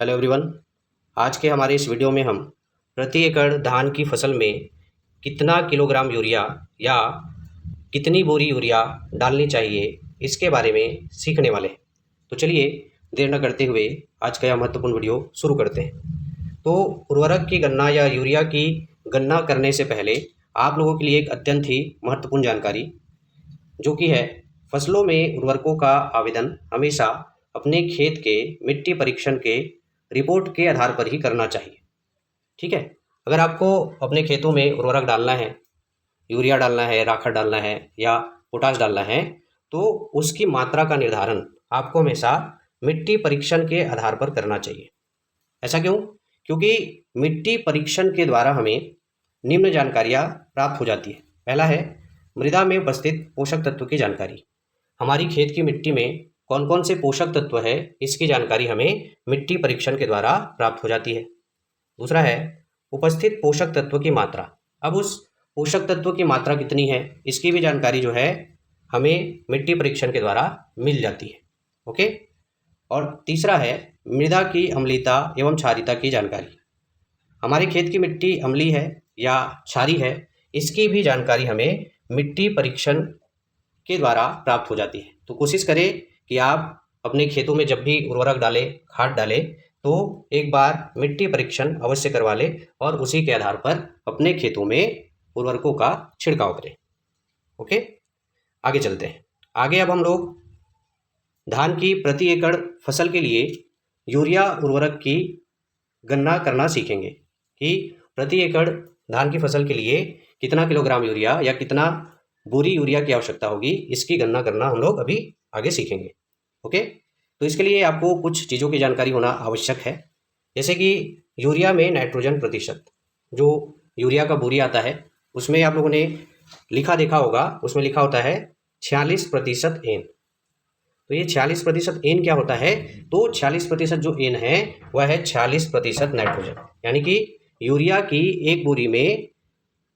Hello everyone. आज के हमारे इस वीडियो में हम प्रति एकड़ धान की फसल में कितना किलोग्राम यूरिया या कितनी बोरी यूरिया डालनी चाहिए इसके बारे में सीखने वाले हैं। तो चलिए देर न करते हुए आज का यह महत्वपूर्ण वीडियो शुरू करते हैं। तो उर्वरक की गणना या यूरिया की गणना करने से पहले आप लोगों के लिए एक अत्यंत ही महत्वपूर्ण जानकारी जो कि है फसलों में उर्वरकों का आवेदन हमेशा अपने खेत के मिट्टी परीक्षण के रिपोर्ट के आधार पर ही करना चाहिए। ठीक है, अगर आपको अपने खेतों में उर्वरक डालना है, यूरिया डालना है, राखड़ डालना है या पोटाश डालना है, तो उसकी मात्रा का निर्धारण आपको हमेशा मिट्टी परीक्षण के आधार पर करना चाहिए। ऐसा क्यों? क्योंकि मिट्टी परीक्षण के द्वारा हमें निम्न जानकारियाँ प्राप्त हो जाती है। पहला है मृदा में उपस्थित पोषक तत्व की जानकारी। हमारी खेत की मिट्टी में कौन कौन से पोषक तत्व है इसकी जानकारी हमें मिट्टी परीक्षण के द्वारा प्राप्त हो जाती है। दूसरा है उपस्थित पोषक तत्व की मात्रा। अब उस पोषक तत्व की मात्रा कितनी है इसकी भी जानकारी जो है हमें मिट्टी परीक्षण के द्वारा मिल जाती है। ओके। और तीसरा है मृदा की अम्लीयता एवं क्षारीयता की जानकारी। हमारे खेत की मिट्टी अम्लीय है या क्षारीय है इसकी भी जानकारी हमें मिट्टी परीक्षण के द्वारा प्राप्त हो जाती है। तो कोशिश करें कि आप अपने खेतों में जब भी उर्वरक डालें, खाद डालें, तो एक बार मिट्टी परीक्षण अवश्य करवा लें और उसी के आधार पर अपने खेतों में उर्वरकों का छिड़काव करें। ओके, आगे चलते हैं। आगे अब हम लोग धान की प्रति एकड़ फसल के लिए यूरिया उर्वरक की गणना करना सीखेंगे कि प्रति एकड़ धान की फसल के लिए कितना किलोग्राम यूरिया या कितना बोरी यूरिया की आवश्यकता होगी, इसकी गणना करना हम लोग अभी आगे सीखेंगे। ओके, तो इसके लिए आपको कुछ चीज़ों की जानकारी होना आवश्यक है। जैसे कि यूरिया में नाइट्रोजन प्रतिशत, जो यूरिया का बोरी आता है उसमें आप लोगों ने लिखा देखा होगा, उसमें लिखा होता है 46% एन। तो ये 46% एन क्या होता है? तो 46% जो एन है वह है 46% नाइट्रोजन। यानी कि यूरिया की एक बोरी में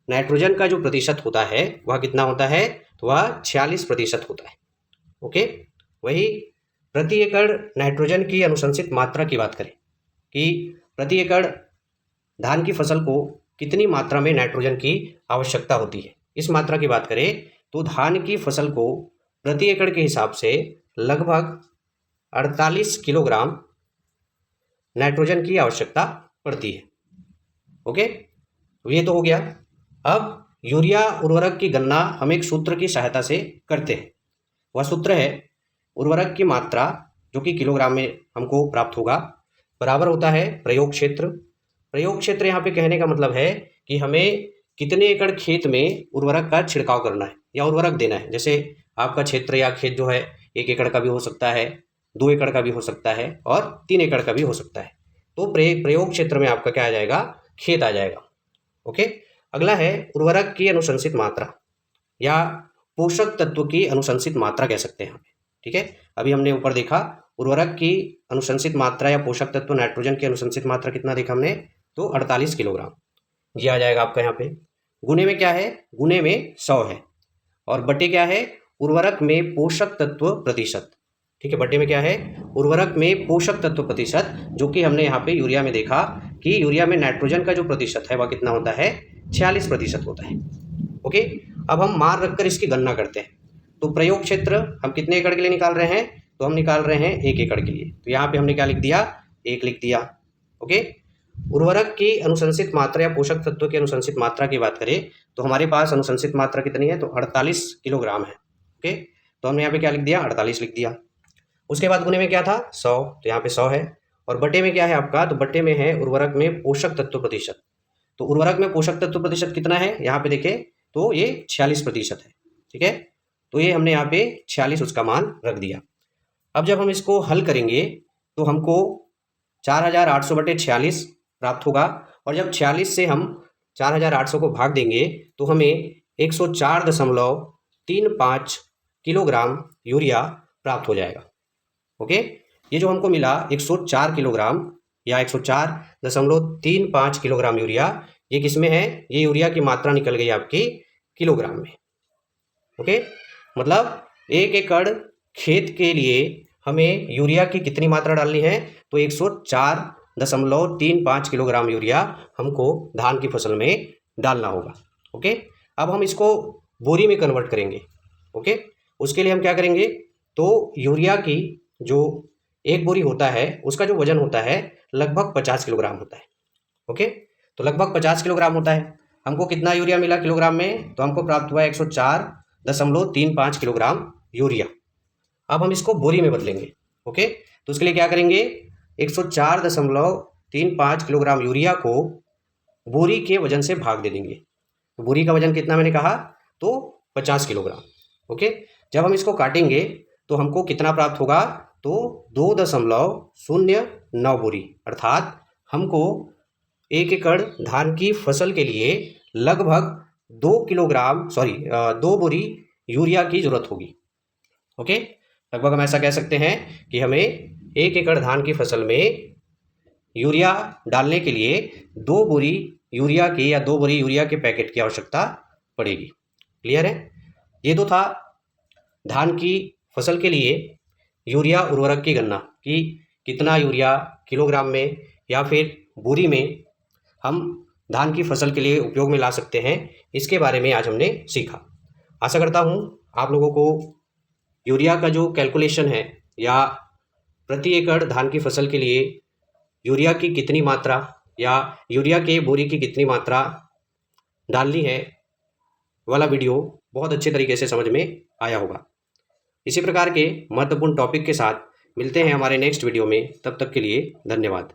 नाइट्रोजन का जो प्रतिशत होता है वह कितना होता है? तो वह 46% होता है। ओके, वही प्रति एकड़ नाइट्रोजन की अनुशंसित मात्रा की बात करें कि प्रति एकड़ धान की फसल को कितनी मात्रा में नाइट्रोजन की आवश्यकता होती है, इस मात्रा की बात करें तो धान की फसल को प्रति एकड़ के हिसाब से लगभग 48 किलोग्राम नाइट्रोजन की आवश्यकता पड़ती है। ओके, तो ये तो हो गया। अब यूरिया उर्वरक की गणना हम एक सूत्र की सहायता से करते हैं। वह सूत्र है उर्वरक की मात्रा जो कि किलोग्राम में हमको प्राप्त होगा बराबर होता है प्रयोग क्षेत्र। प्रयोग क्षेत्र यहाँ पे कहने का मतलब है कि हमें कितने एकड़ खेत में उर्वरक का छिड़काव करना है या उर्वरक देना है। जैसे आपका क्षेत्र या खेत जो है 1 एकड़ का भी हो सकता है, 2 एकड़ का भी हो सकता है और 3 एकड़ का भी हो सकता है। तो प्रयोग क्षेत्र में आपका क्या आ जाएगा? खेत आ जाएगा। ओके, अगला है उर्वरक की अनुशंसित मात्रा या पोषक तत्व की अनुशंसित मात्रा कह सकते हैं। ठीक है, अभी हमने ऊपर देखा उर्वरक की अनुशंसित मात्रा या पोषक तत्व नाइट्रोजन की अनुशंसित मात्रा कितना देखा हमने? तो 48 किलोग्राम। ये आ जाएगा आपका यहाँ पे। गुने में क्या है? गुने में 100 है और बटे क्या है? उर्वरक में पोषक तत्व प्रतिशत। ठीक है, बटे में क्या है? उर्वरक में पोषक तत्व प्रतिशत, जो कि हमने यहाँ पे यूरिया में देखा कि यूरिया में नाइट्रोजन का जो प्रतिशत है वह कितना होता है? 46% होता है। ओके, अब हम मान रखकर इसकी गणना करते हैं। तो प्रयोग क्षेत्र हम कितने एकड़ के लिए निकाल रहे हैं? तो हम निकाल रहे हैं 1 एकड़ के लिए। तो यहाँ पे हमने क्या लिख दिया? 1 लिख दिया। ओके, उर्वरक की अनुशंसित मात्रा या पोषक तत्व की अनुशंसित मात्रा की बात करें तो हमारे पास अनुशंसित मात्रा कितनी है? तो 48 किलोग्राम है। ओके, तो हमने यहाँ पे क्या लिख दिया? 48 लिख दिया। उसके बाद गुने में क्या था? 100, तो यहाँ पे 100 है। और बटे में क्या है आपका? तो बटे में है उर्वरक में पोषक तत्व प्रतिशत। तो उर्वरक में पोषक तत्व प्रतिशत कितना है? यहाँ पे देखें तो ये 46% है। ठीक है, तो ये हमने यहाँ पे 46 उसका मान रख दिया। अब जब हम इसको हल करेंगे तो हमको 4800/46 प्राप्त होगा और जब 46 से हम 4800 को भाग देंगे तो हमें 104.35 किलोग्राम यूरिया प्राप्त हो जाएगा। ओके, ये जो हमको मिला 104 किलोग्राम या 104.35 किलोग्राम यूरिया, ये किस में है? ये यूरिया की मात्रा निकल गई आपकी किलोग्राम में। ओके, मतलब 1 एकड़ खेत के लिए हमें यूरिया की कितनी मात्रा डालनी है, तो 104.35 किलोग्राम यूरिया हमको धान की फसल में डालना होगा। ओके, अब हम इसको बोरी में कन्वर्ट करेंगे। ओके, उसके लिए हम क्या करेंगे, तो यूरिया की जो एक बोरी होता है उसका जो वजन होता है लगभग 50 किलोग्राम होता है। ओके, तो लगभग 50 किलोग्राम होता है। हमको कितना यूरिया मिला किलोग्राम में, तो हमको प्राप्त हुआ 104.35 किलोग्राम यूरिया। अब हम इसको बोरी में बदलेंगे। ओके, तो उसके लिए क्या करेंगे, 104.35 किलोग्राम यूरिया को बोरी के वजन से भाग दे देंगे। तो बोरी का वजन कितना मैंने कहा, तो 50 किलोग्राम। ओके, जब हम इसको काटेंगे तो हमको कितना प्राप्त होगा, तो 2.09 बोरी, अर्थात हमको 1 एकड़ धान की फसल के लिए लगभग 2 बोरी यूरिया की जरूरत होगी। ओके, लगभग हम ऐसा कह सकते हैं कि हमें 1 एकड़ धान की फसल में यूरिया डालने के लिए 2 बोरी यूरिया की या 2 बोरी यूरिया के पैकेट की आवश्यकता पड़ेगी। क्लियर है? ये तो था धान की फसल के लिए यूरिया उर्वरक की गणना, कि कितना यूरिया किलोग्राम में या फिर बोरी में हम धान की फसल के लिए उपयोग में ला सकते हैं, इसके बारे में आज हमने सीखा। आशा करता हूँ आप लोगों को यूरिया का जो कैलकुलेशन है या प्रति एकड़ धान की फसल के लिए यूरिया की कितनी मात्रा या यूरिया के बोरी की कितनी मात्रा डालनी है वाला वीडियो बहुत अच्छे तरीके से समझ में आया होगा। इसी प्रकार के महत्वपूर्ण टॉपिक के साथ मिलते हैं हमारे नेक्स्ट वीडियो में। तब तक के लिए धन्यवाद।